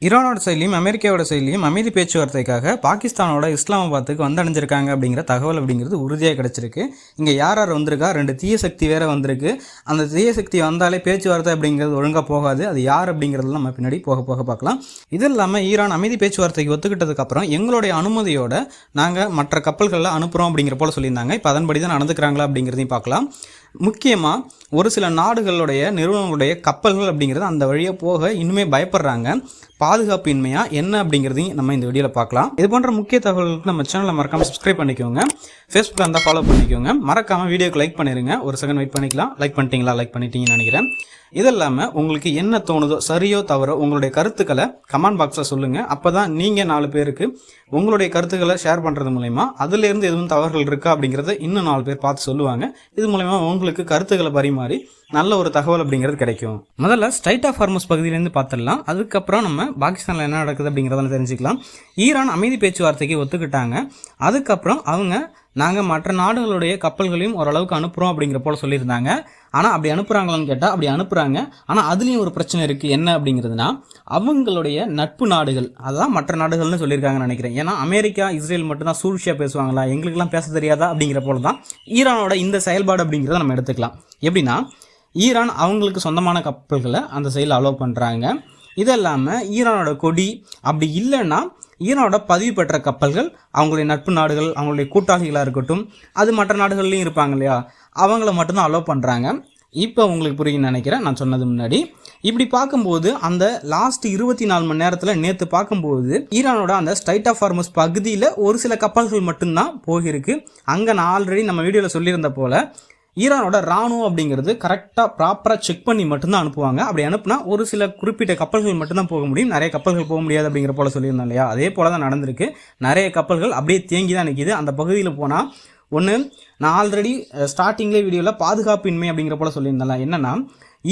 ஈரானோட சைட்லையும் அமெரிக்காவோட சைட்லையும் அமைதி பேச்சுவார்த்தைக்காக பாகிஸ்தானோட இஸ்லாமாபாத்துக்கு வந்தடைஞ்சிருக்காங்க அப்படிங்கிற தகவல் அப்படிங்கிறது உறுதியாக கிடச்சிருக்கு. இங்கே யார் வந்திருக்கா, 2 தீய சக்தி வேறு வந்திருக்கு. அந்த தீய சக்தி வந்தாலே பேச்சுவார்த்தை அப்படிங்கிறது ஒழுங்காக போகாது. அது யார் அப்படிங்கிறதுலாம் நம்ம பின்னாடி போக போக பார்க்கலாம். இது இல்லாமல் ஈரான் அமைதி பேச்சுவார்த்தைக்கு ஒத்துக்கிட்டதுக்கப்புறம் எங்களுடைய அனுமதியோட நாங்கள் மற்ற கப்பல்களில் அனுப்புகிறோம் அப்படிங்கிற போல சொல்லியிருந்தாங்க. இப்போ அதன்படி தான் நடந்துக்கிறாங்களா அப்படிங்கிறதையும் பார்க்கலாம். முக்கியமாக ஒரு சில நாடுகளுடைய நிறுவனங்களுடைய கப்பல்கள் அப்படிங்கிறது அந்த வழியாக போக இன்னுமே பயப்படுறாங்க. பாதுகாப்பு இன்மையாக என்ன அப்படிங்கிறதையும் நம்ம இந்த வீடியோவில் பார்க்கலாம். இது போன்ற முக்கிய தகவல்களுக்கு நம்ம சேனலை மறக்காமல் சப்ஸ்கிரைப் பண்ணிக்கோங்க. ஃபேஸ்புக்கில் இருந்தால் ஃபாலோ பண்ணிக்கோங்க. மறக்காமல் வீடியோக்கு லைக் பண்ணிடுங்க. ஒரு செகண்ட் வெயிட் பண்ணிக்கலாம். லைக் பண்ணிட்டீங்கன்னு நினைக்கிறேன். இது இல்லாமல் உங்களுக்கு என்ன தோணுதோ, சரியோ தவறோ, உங்களுடைய கருத்துக்களை கமெண்ட் பாக்ஸில் சொல்லுங்கள். அப்போ தான் நீங்கள் 4 பேருக்கு உங்களுடைய கருத்துக்களை ஷேர் பண்ணுறது மூலயமா அதுலேருந்து எதுவும் தவறுகள் இருக்கா அப்படிங்கிறத இன்னும் 4 பேர் பார்த்து சொல்லுவாங்க. இது மூலயமா உங்களுக்கு கருத்துக்களை பரிமாறி நல்ல ஒரு தகவல் அப்படிங்கிறது கிடைக்கும். முதல்ல ஸ்ட்ரைட் ஆஃப் ஹார்மஸ் பகுதியிலேருந்து பார்த்துடலாம். அதுக்கப்புறம் நம்ம பாகிஸ்தானில் என்ன நடக்குது அப்படிங்கிறத தெரிஞ்சுக்கலாம். ஈரான் அமைதி பேச்சுவார்த்தைக்கு ஒத்துக்கிட்டாங்க. அதுக்கப்புறம் அவங்க நாங்கள் மற்ற நாடுகளுடைய கப்பல்களையும் ஓரளவுக்கு அனுப்புகிறோம் அப்படிங்கிற போல சொல்லியிருந்தாங்க. ஆனால் அப்படி அனுப்புகிறாங்களான்னு கேட்டால் அப்படி அனுப்புகிறாங்க. ஆனால் அதுலேயும் ஒரு பிரச்சனை இருக்குது. என்ன அப்படிங்கிறதுனா, அவங்களுடைய நட்பு நாடுகள், அதான் மற்ற நாடுகள்னு சொல்லியிருக்காங்கன்னு நினைக்கிறேன். ஏன்னா அமெரிக்கா, இஸ்ரேல் மட்டும்தான் சூழ்ச்சியாக பேசுவாங்களா, எங்களுக்கெல்லாம் பேச தெரியாதா அப்படிங்கிற போல தான் ஈரானோட இந்த செயல்பாடு அப்படிங்கிறத நம்ம எடுத்துக்கலாம். எப்படின்னா, ஈரான் அவங்களுக்கு சொந்தமான கப்பல்களை அந்த சைடில் அலோவ் பண்ணுறாங்க. இது இல்லாமல் ஈரானோட கொடி அப்படி இல்லைன்னா ஈரானோட பதிவு பெற்ற கப்பல்கள் அவங்களுடைய நட்பு நாடுகள், அவங்களுடைய கூட்டாளிகளாக இருக்கட்டும், அது மற்ற நாடுகள்லையும் இருப்பாங்க இல்லையா, அவங்கள மட்டும்தான் அலோவ் பண்ணுறாங்க. இப்போ உங்களுக்கு புரியுன்னு நினைக்கிறேன் நான் சொன்னது முன்னாடி. இப்படி பார்க்கும்போது அந்த லாஸ்ட் 24 மணி நேரத்தில் நேற்று பார்க்கும்போது ஈரானோட அந்த ஸ்ட்ரைட் ஆஃப் ஹார்மஸ் பகுதியில் ஒரு சில கப்பல்கள் மட்டும்தான் போகிருக்கு. அங்கே நான் ஆல்ரெடி நம்ம வீடியோவில் சொல்லியிருந்த போல் ஈரானோட ராணுவம் அப்படிங்கிறது கரெக்டாக ப்ராப்பராக செக் பண்ணி மட்டும்தான் அனுப்புவாங்க. அப்படி அனுப்புனா ஒரு சில குறிப்பிட்ட கப்பல்கள் மட்டும்தான் போக முடியும், நிறைய கப்பல்கள் போக முடியாது அப்படிங்கிற போல சொல்லியிருந்தோம் இல்லையா. அதே போல தான் நடந்திருக்கு. நிறைய கப்பல்கள் அப்படியே தேங்கி தான் நிற்கிது. அந்த பகுதியில் போனால் ஒன்று, நான் ஆல்ரெடி ஸ்டார்டிங்லேயே வீடியோவில் பாதுகாப்பின்மை அப்படிங்கிற போல சொல்லியிருந்தேன். என்னென்னா,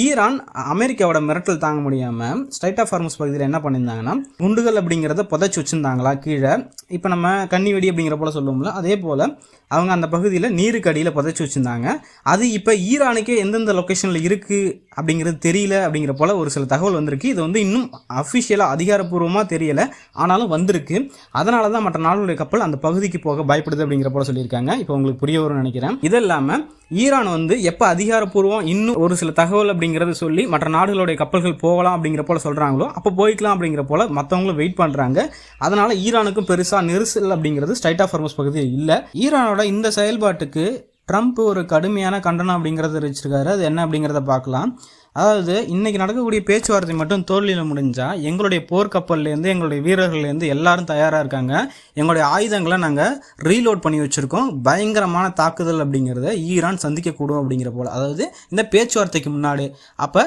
ஈரான் அமெரிக்காவோட மிரட்டல் தாங்க முடியாமல் ஸ்ட்ரைட் ஆஃப் ஹார்மஸ் பகுதியில் என்ன பண்ணியிருந்தாங்கன்னா, குண்டுகள் அப்படிங்கிறத புதைச்சி வச்சுருந்தாங்களா கீழே. இப்போ நம்ம கன்னி வெடி அப்படிங்கிற போல சொல்லுவோம்ல, அதே போல் அவங்க அந்த பகுதியில் நீருக்கு அடியில் புதைச்சி வச்சுருந்தாங்க. அது இப்போ ஈரானுக்கே எந்தெந்த லொக்கேஷனில் இருக்குது அப்படிங்கிறது தெரியல அப்படிங்கிற போல் ஒரு சில தகவல் வந்திருக்கு. இது இன்னும் அஃபிஷியலாக அதிகாரப்பூர்வமாக தெரியலை, ஆனாலும் வந்திருக்கு. அதனால தான் மற்ற நாடுகளுடைய கப்பல் அந்த பகுதிக்கு போக பயப்படுது அப்படிங்கிற போல சொல்லியிருக்காங்க. இப்போ உங்களுக்கு புரிய வரும்னு நினைக்கிறேன். இது இல்லாமல் ஈரான் எப்போ அதிகாரப்பூர்வம் இன்னும் ஒரு சில தகவல் அப்படிங்கிறத சொல்லி மற்ற நாடுகளுடைய கப்பல்கள் போகலாம் அப்படிங்கிற போல சொல்கிறாங்களோ அப்போ போய்க்கலாம் அப்படிங்கிற போல மற்றவங்களும் வெயிட் பண்ணுறாங்க. அதனால் ஈரானுக்கும் பெருசாக நெரிசல் அப்படிங்கிறது ஸ்ட்ரைட் ஆஃப் ஹார்மஸ் பகுதியில் இல்லை. ஈரானோட இந்த செயல்பாட்டுக்கு ட்ரம்ப் ஒரு கடுமையான கண்டனம் அப்படிங்கிறத வச்சிருக்காரு. அது என்ன அப்படிங்கிறத பார்க்கலாம். அதாவது இன்றைக்கி நடக்கக்கூடிய பேச்சுவார்த்தை மட்டும் தோல்வியில் முடிஞ்சால் எங்களுடைய போர்க்கப்பல்லேருந்து, எங்களுடைய வீரர்கள்லேருந்து எல்லாரும் தயாராக இருக்காங்க. எங்களுடைய ஆயுதங்களை நாங்கள் ரீலோட் பண்ணி வச்சுருக்கோம். பயங்கரமான தாக்குதல் அப்படிங்கிறத ஈரான் சந்திக்கக்கூடும் அப்படிங்கிற போல், அதாவது இந்த பேச்சுவார்த்தைக்கு முன்னாடி. அப்போ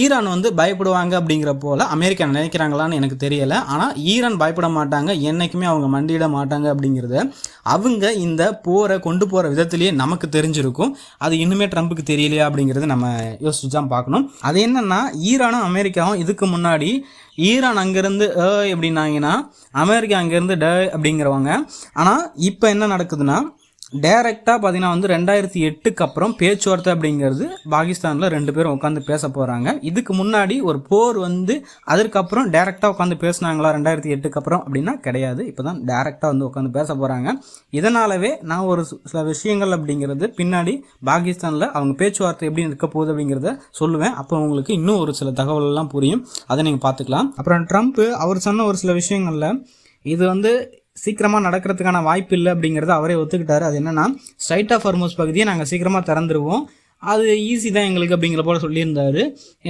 ஈரான் பயப்படுவாங்க அப்படிங்கிற போல் அமெரிக்கா நினைக்கிறாங்களான்னு எனக்கு தெரியலை. ஆனால் ஈரான் பயப்பட மாட்டாங்க, என்றைக்குமே அவங்க மண்டியிட மாட்டாங்க அப்படிங்கிறத அவங்க இந்த போரை கொண்டு போகிற விதத்திலேயே நமக்கு தெரிஞ்சிருக்கும். அது இன்னுமே ட்ரம்ப்புக்கு தெரியலையா அப்படிங்கிறது நம்ம யோசிச்சு தான் பார்க்கணும். அது என்னன்னா, ஈரானும் அமெரிக்காவும் இதுக்கு முன்னாடி ஈரான் அங்கேருந்து எப்படின்னாங்கன்னா அமெரிக்கா அங்கேருந்து அப்படிங்கிறவங்க. ஆனால் இப்போ என்ன நடக்குதுன்னா, டைரெக்டாக பார்த்தீங்கன்னா 2008க்கு அப்புறம் பேச்சுவார்த்தை அப்படிங்கிறது பாகிஸ்தானில் 2 பேரும் உட்காந்து பேச போகிறாங்க. இதுக்கு முன்னாடி ஒரு போர் அதற்கப்புறம் டைரெக்டாக உட்காந்து பேசினாங்களா 2008க்கு அப்புறம் அப்படின்னா கிடையாது. இப்போ தான் டைரெக்டாக உட்காந்து பேச போகிறாங்க. இதனாலவே நான் ஒரு சில விஷயங்கள் அப்படிங்கிறது பின்னாடி பாகிஸ்தானில் அவங்க பேச்சுவார்த்தை எப்படி இருக்க போகுது அப்படிங்கிறத சொல்லுவேன். அப்போ உங்களுக்கு இன்னும் ஒரு சில தகவலெல்லாம் புரியும். அதை நீங்கள் பார்த்துக்கலாம். அப்புறம் ட்ரம்ப் அவர் சொன்ன ஒரு சில விஷயங்களில் இது சீக்கிரமாக நடக்கிறதுக்கான வாய்ப்பு இல்லை அப்படிங்கிறத அவரே ஒத்துக்கிட்டாரு. அது என்னென்னா, ஸ்ட்ரைட் ஆஃப் ஹார்மஸ் பகுதியை நாங்கள் சீக்கிரமாக திறந்துருவோம், அது ஈஸி தான் எங்களுக்கு அப்படிங்கிற போல சொல்லியிருந்தார்.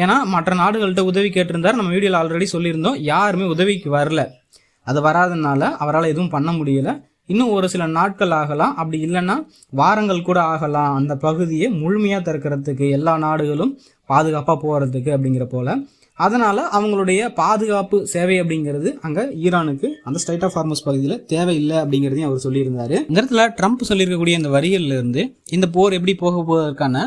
ஏன்னா மற்ற நாடுகள்கிட்ட உதவி கேட்டிருந்தார். நம்ம வீடியோவில் ஆல்ரெடி சொல்லியிருந்தோம், யாருமே உதவிக்கு வரல. அது வராதனால அவரால் எதுவும் பண்ண முடியலை. இன்னும் ஒரு சில நாட்கள் ஆகலாம், அப்படி இல்லைன்னா வாரங்கள் கூட ஆகலாம் அந்த பகுதியை முழுமையாக திறக்கிறதுக்கு, எல்லா நாடுகளும் பாதுகாப்பாக போகிறதுக்கு அப்படிங்கிற போல். அதனால் அவங்களுடைய பாதுகாப்பு சேவை அப்படிங்கிறது அங்கே ஈரானுக்கு அந்த ஸ்ட்ரைட் ஆஃப் ஹார்மஸ் பகுதியில் தேவையில்லை அப்படிங்கிறதையும் அவர் சொல்லியிருந்தார். இந்த இடத்துல ட்ரம்ப் சொல்லியிருக்கக்கூடிய இந்த வரிகளிலிருந்து இந்த போர் எப்படி போக போவதற்கான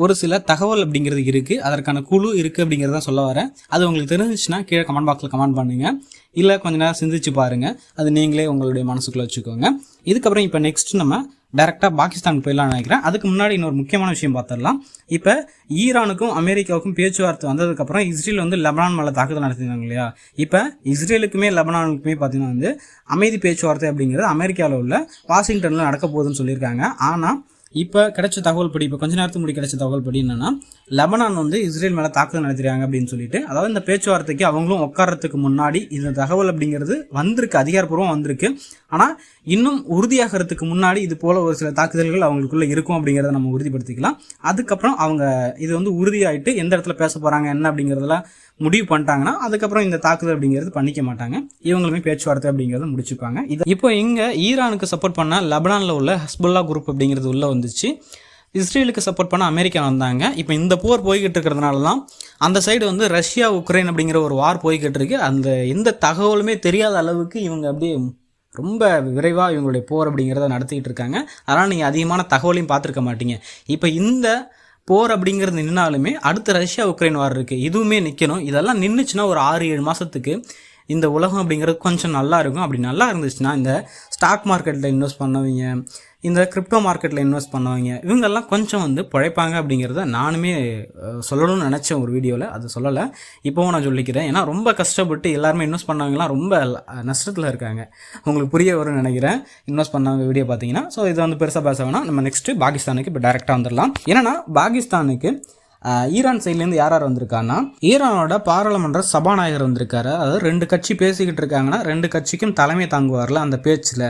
ஒரு சில தகவல் அப்படிங்கிறது இருக்குது, அதற்கான குழு இருக்குது அப்படிங்கிறத சொல்ல வரேன். அது உங்களுக்கு தெரிஞ்சிச்சுன்னா கீழே கமெண்ட் பாக்ஸில் கமெண்ட் பண்ணுங்கள், இல்லை கொஞ்ச நேரம் சிந்திச்சு பாருங்கள், அது நீங்களே உங்களுடைய மனசுக்குள்ளே வச்சுக்கோங்க. இதுக்கப்புறம் இப்போ நெக்ஸ்ட் நம்ம டேரெக்டாக பாகிஸ்தானுக்கு போயிடலாம்னு நினைக்கிறேன். அதுக்கு முன்னாடி இன்னொரு முக்கியமான விஷயம் பார்த்துடலாம். இப்போ ஈரானுக்கும் அமெரிக்காவுக்கும் பேச்சுவார்த்தை வந்ததுக்கப்புறம் இஸ்ரேல் வந்து லெபனான் மேலே தாக்குதல் நடத்தினாங்க இல்லையா. இப்போ இஸ்ரேலுக்குமே லெபனானுக்குமே பார்த்தீங்கன்னா வந்து அமைதி பேச்சுவார்த்தை அப்படிங்கிறது அமெரிக்காவில் உள்ள வாஷிங்டனில் நடக்க போகுதுன்னு சொல்லியிருக்காங்க. ஆனால் இப்போ கிடைச்ச தகவல் படி, இப்போ கொஞ்ச நேரத்துக்கு முன்னாடி கிடைச்ச தகவல் படி என்னென்னா, லெபனான் வந்து இஸ்ரேல் மேலே தாக்குதல் நடத்துகிறாங்க அப்படின்னு சொல்லிட்டு, அதாவது இந்த பேச்சுவார்த்தைக்கு அவங்களும் உட்காரத்துக்கு முன்னாடி இந்த தகவல் அப்படிங்கிறது வந்திருக்கு, அதிகாரப்பூர்வம் வந்திருக்கு. ஆனால் இன்னும் உறுதியாகிறதுக்கு முன்னாடி இது போல் ஒரு சில தாக்குதல்கள் அவங்களுக்குள்ளே இருக்கும் அப்படிங்கிறத நம்ம உறுதிப்படுத்திக்கலாம். அதுக்கப்புறம் அவங்க இது வந்து உறுதியாகிட்டு எந்த இடத்துல பேச போகிறாங்க என்ன அப்படிங்கிறதெல்லாம் முடிவு பண்ணிட்டாங்கன்னா அதுக்கப்புறம் இந்த தாக்குதல் அப்படிங்கிறது பண்ணிக்க மாட்டாங்க. இவங்களுமே பேச்சுவார்த்தை அப்படிங்கிறத முடிச்சுப்பாங்க. இது இப்போ இங்கே ஈரானுக்கு சப்போர்ட் பண்ண லெபனானில் உள்ள ஹஸ்புல்லா குரூப் அப்படிங்கிறது உள்ளே வந்துச்சு. இஸ்ரேலுக்கு சப்போர்ட் பண்ண அமெரிக்கா வந்தாங்க. இப்போ இந்த போர் போய்கிட்டு இருக்கிறதுனால தான் அந்த சைடு வந்து ரஷ்யா உக்ரைன் அப்படிங்கிற ஒரு வார் போய்கிட்டு இருக்கு. அந்த எந்த தகவலுமே தெரியாத அளவுக்கு இவங்க அப்படியே ரொம்ப விரைவாக இவங்களுடைய போர் அப்படிங்கிறத நடத்திக்கிட்டு இருக்காங்க. அதனால் நீங்கள் அதிகமான தகவலையும் பார்த்துருக்க மாட்டீங்க. இப்போ இந்த போர் அப்படிங்கிறது நின்னாலுமே அடுத்த ரஷ்யா உக்ரைன் வார் இருக்குது, இதுவுமே நிற்கணும். இதெல்லாம் நின்றுச்சுன்னா ஒரு 6-7 மாதத்துக்கு இந்த உலகம் அப்படிங்கிறது கொஞ்சம் நல்லா இருக்கும். அப்படி நல்லா இருந்துச்சுன்னா இந்த ஸ்டாக் மார்க்கெட்டில் இன்வெஸ்ட் பண்ணவங்க, இந்த கிரிப்டோ மார்க்கெட்டில் இன்வெஸ்ட் பண்ணவங்க, இவங்கெல்லாம் கொஞ்சம் வந்து பிழைப்பாங்க அப்படிங்கிறத நானுமே சொல்லணும்னு நினச்சேன் ஒரு வீடியோவில், அது சொல்லலை. இப்போவும் நான் சொல்லிக்கிறேன். ஏன்னா ரொம்ப கஷ்டப்பட்டு எல்லாருமே இன்வெஸ்ட் பண்ணவங்கலாம் ரொம்ப நஷ்டத்தில் இருக்காங்க. உங்களுக்கு புரிய வரும்னு நினைக்கிறேன் இன்வெஸ்ட் பண்ணவங்க வீடியோ பார்த்தீங்கன்னா. ஸோ இதை வந்து பெருசாக பேச வேணாம். நம்ம நெக்ஸ்ட்டு பாகிஸ்தானுக்கு இப்போ டேரெக்டாக வந்துடலாம். ஏன்னா பாகிஸ்தானுக்கு ஈரான் சைட்லேருந்து யார் வந்திருக்காங்கன்னா, ஈரானோட பாராளுமன்ற சபாநாயகர் வந்திருக்காரு. அதாவது 2 கட்சி பேசிக்கிட்டு இருக்காங்கன்னா 2 கட்சிக்கும் தலைமை தாங்குவார்ல அந்த பேச்சில்,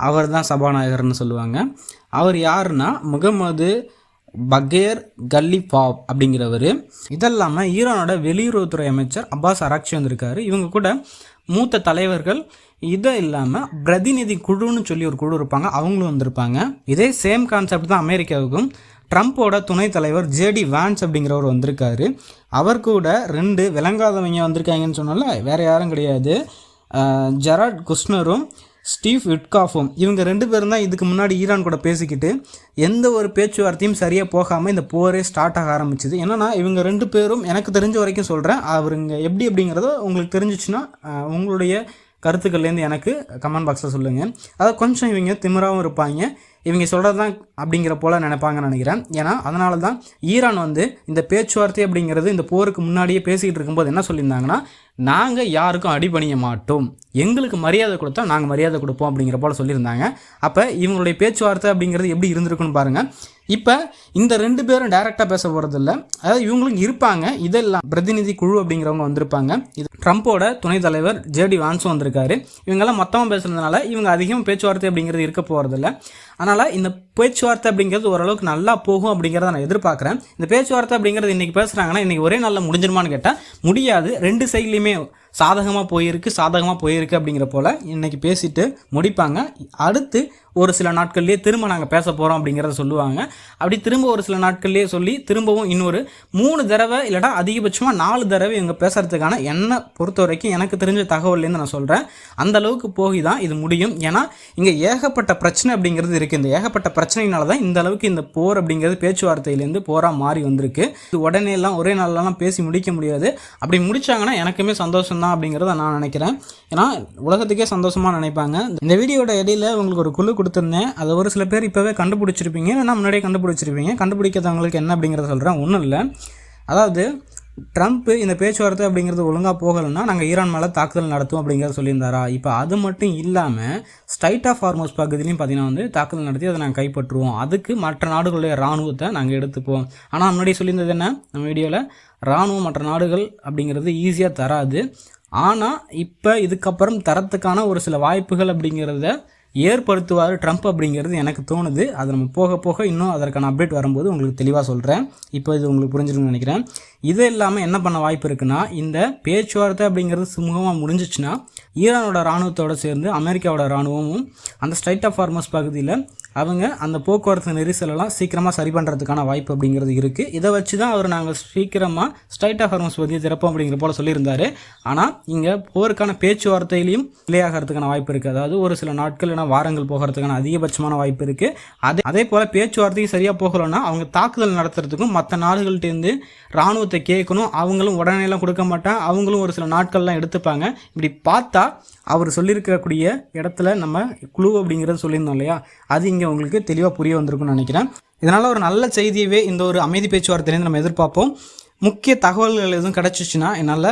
அவர் தான் சபாநாயகர்னு சொல்லுவாங்க. அவர் யாருன்னா முகமது பகேர் கலிஃபாப் அப்படிங்கிறவர். இதெல்லாமல் ஈரானோட வெளியுறவுத்துறை அமைச்சர் அப்பாஸ் அராக்சி வந்திருக்காரு. இவங்க கூட மூத்த தலைவர்கள். இதை இல்லாமல் பிரதிநிதி குழுன்னு சொல்லி ஒரு குழு இருப்பாங்க, அவங்களும் வந்திருப்பாங்க. இதே சேம் கான்செப்ட் தான் அமெரிக்காவுக்கும். ட்ரம்ப்போட துணைத் தலைவர் ஜேடி வான்ஸ் அப்படிங்கிறவர் வந்திருக்காரு. அவர் கூட 2 விளங்காதவங்க வந்திருக்காங்கன்னு சொன்னால வேறு யாரும் கிடையாது, ஜெராட் குஷ்னரும் ஸ்டீவ் விட்காஃபும். இவங்க 2 பேரும் தான் இதுக்கு முன்னாடி ஈரான் கூட பேசிக்கிட்டு எந்த ஒரு பேச்சுவார்த்தையும் சரியாக போகாமல் இந்த போரே ஸ்டார்ட் ஆக ஆரம்பிச்சிது. என்னென்னா இவங்க 2 பேரும் எனக்கு தெரிஞ்ச வரைக்கும் சொல்கிறேன், அவருங்க எப்படி அப்படிங்கிறதோ உங்களுக்கு தெரிஞ்சிச்சுன்னா உங்களுடைய கருத்துக்கள்லேருந்து எனக்கு கமெண்ட் பாக்ஸில் சொல்லுங்கள். அதாவது கொஞ்சம் இவங்க திமிராகவும் இருப்பாங்க, இவங்க சொல்கிறது தான் அப்படிங்கிற போல் நினைப்பாங்கன்னு நினைக்கிறேன். ஏன்னா அதனால தான் ஈரான் வந்து இந்த பேச்சுவார்த்தை அப்படிங்கிறது இந்த போருக்கு முன்னாடியே பேசிக்கிட்டு இருக்கும்போது என்ன சொல்லியிருந்தாங்கன்னா, நாங்கள் யாருக்கும் அடிபணிய மாட்டோம், எங்களுக்கு மரியாதை கொடுத்தா நாங்கள் மரியாதை கொடுப்போம் அப்படிங்கிற போல் சொல்லியிருந்தாங்க. அப்போ இவங்களுடைய பேச்சுவார்த்தை அப்படிங்கிறது எப்படி இருந்திருக்குன்னு பாருங்கள். இப்போ இந்த 2 பேரும் டைரெக்டாக பேச போகிறது இல்லை, அதாவது இவங்களும் இருப்பாங்க. இதெல்லாம் பிரதிநிதி குழு அப்படிங்கிறவங்க வந்திருப்பாங்க. இது ட்ரம்ப்போட துணைத் தலைவர் ஜேடி வான்ஸும் வந்திருக்காரு. இவங்கெல்லாம் மொத்தமாக பேசுகிறதுனால இவங்க அதிகம் பேச்சுவார்த்தை அப்படிங்கிறது இருக்க போகிறதில்ல. அதனால் இந்த பேச்சுவார்த்தை அப்படிங்கிறது ஓரளவுக்கு நல்லா போகும் அப்படிங்கிறத நான் எதிர்பார்க்குறேன். இந்த பேச்சுவார்த்தை அப்படிங்கிறது இன்றைக்கி பேசுகிறாங்கன்னா இன்றைக்கி ஒரே நாளில் முடிஞ்சிருமான்னு கேட்டால் முடியாது. 2 சைட்லேயுமே சாதகமாக போயிருக்கு அப்படிங்கிற போல் இன்றைக்கி பேசிட்டு முடிப்பாங்க. அடுத்து ஒரு சில நாட்கள்லேயே திரும்ப நாங்கள் பேச போகிறோம் அப்படிங்கிறத சொல்லுவாங்க. அப்படி திரும்ப ஒரு சில நாட்கள்லேயே சொல்லி திரும்பவும் இன்னொரு 3 தடவை இல்லைனா அதிகபட்சமாக 4 தடவை இவங்க பேசுகிறதுக்கான என்னை பொறுத்த வரைக்கும் எனக்கு தெரிஞ்ச தகவல்லேருந்து நான் சொல்கிறேன், அந்த அளவுக்கு போய் தான் இது முடியும். ஏன்னா இங்கே ஏகப்பட்ட பிரச்சனை அப்படிங்கிறது இருக்குது. இந்த ஏகப்பட்ட பிரச்சனையினால தான் இந்த அளவுக்கு இந்த போர் அப்படிங்கிறது பேச்சுவார்த்தையிலேருந்து போராக மாறி வந்திருக்கு. இது உடனே எல்லாம் ஒரே நாளெல்லாம் பேசி முடிக்க முடியாது. அப்படி முடித்தாங்கன்னா எனக்குமே சந்தோஷம் தான் அப்படிங்கிறத நான் நினைக்கிறேன். ஏன்னா உலகத்துக்கே சந்தோஷமாக நினைப்பாங்க. இந்த வீடியோட இடையில உங்களுக்கு ஒரு குழு கொடுத்துருந்தேன், அதை ஒரு சில பேர் இப்போவே கண்டுபிடிச்சிருப்பீங்க, இல்லைனா முன்னாடியே கண்டுபிடிச்சிருப்பீங்க. கண்டுபிடிக்காதவங்களுக்கு என்ன அப்படிங்கிறத சொல்கிறேன். ஒன்றும் இல்லை, அதாவது ட்ரம்ப் இந்த பேச்சுவார்த்தை அப்படிங்கிறது ஒழுங்காக போகலைன்னா நாங்கள் ஈரான் மேலே தாக்குதல் நடத்துவோம் அப்படிங்கிறத சொல்லியிருந்தாரா. இப்போ அது மட்டும் இல்லாமல் ஸ்ட்ரைட் ஆஃப் ஹார்மோஸ் பகுதியிலையும் பார்த்தீங்கன்னா வந்து தாக்குதல் நடத்தி அதை நாங்கள் கைப்பற்றுவோம், அதுக்கு மற்ற நாடுகளுடைய இராணுவத்தை நாங்கள் எடுத்துப்போம். ஆனால் முன்னாடி சொல்லியிருந்தது என்ன நம்ம வீடியோவில், இராணுவம் மற்ற நாடுகள் அப்படிங்கிறது ஈஸியாக தராது. ஆனால் இப்போ இதுக்கப்புறம் தரத்துக்கான ஒரு சில வாய்ப்புகள் அப்படிங்கிறத ஏற்படுத்துவார் ட்ரம்ப் அப்படிங்கிறது எனக்கு தோணுது. அது நம்ம போக போக இன்னும் அதற்கான அப்டேட் வரும்போது உங்களுக்கு தெளிவாக சொல்கிறேன். இப்போ இது உங்களுக்கு புரிஞ்சிருக்குன்னு நினைக்கிறேன். இது இல்லாமல் என்ன பண்ண வாய்ப்பு இருக்குன்னா, இந்த பேச்சுவார்த்தை அப்படிங்கிறது சுமூகமாக முடிஞ்சிச்சுன்னா ஈரானோட இராணுவத்தோடு சேர்ந்து அமெரிக்காவோட இராணுவமும் அந்த ஸ்ட்ரைட் ஆஃப் ஹார்மஸ் பகுதியில் அவங்க அந்த போக்குவரத்து நெரிசலெல்லாம் சீக்கிரமாக சரி பண்ணுறதுக்கான வாய்ப்பு அப்படிங்கிறது இருக்குது. இதை வச்சு தான் அவர் நாங்கள் சீக்கிரமாக ஸ்ட்ரைட் ஆஃப் ஹார்மஸ் பகுதியை திறப்போம் அப்படிங்கிற போல் சொல்லியிருந்தார். ஆனால் இங்கே போருக்கான பேச்சுவார்த்தையிலையும் விளையாகிறதுக்கான வாய்ப்பு இருக்குது. அதாவது ஒரு சில நாட்கள் இல்லைனா வாரங்கள் போகிறதுக்கான அதிகபட்சமான வாய்ப்பு இருக்குது. அதே போல் பேச்சுவார்த்தைக்கு சரியாக போகலைன்னா அவங்க தாக்குதல் நடத்துறதுக்கும் மற்ற நாடுகள்கிட்டேருந்து இராணுவத்தை கேட்கணும். அவங்களும் உடனேலாம் கொடுக்க மாட்டாங்க, அவங்களும் ஒரு சில நாட்கள்லாம் எடுத்துப்பாங்க. இப்படி பார்த்தா அவர் சொல்லியிருக்கக்கூடிய இடத்துல நம்ம குழு அப்படிங்கிறது சொல்லியிருந்தோம் இல்லையா, அது இங்கே அப்படிங்கிற உங்களுக்கு தெளிவாக புரிய வந்திருக்கும்னு நினைக்கிறேன். இதனால் ஒரு நல்ல செய்தியவே இந்த ஒரு அமைதி பேச்சுவார்த்தையிலேருந்து நம்ம எதிர்பார்ப்போம். முக்கிய தகவல்கள் எதுவும் கிடச்சிச்சின்னா என்னால்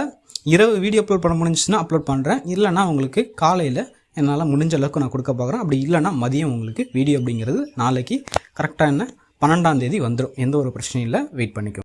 இரவு வீடியோ அப்லோட் பண்ண முடிஞ்சிச்சுன்னா அப்லோட் பண்ணுறேன். இல்லைனா உங்களுக்கு காலையில் என்னால் முடிஞ்ச அளவுக்கு நான் கொடுக்க பார்க்குறேன். அப்படி இல்லைனா மதியம் உங்களுக்கு வீடியோ அப்படிங்கிறது நாளைக்கு கரெக்டாக 12ஆம் தேதி வந்துடும். எந்த ஒரு பிரச்சனையும் இல்லை, வெயிட் பண்ணிக்கோ.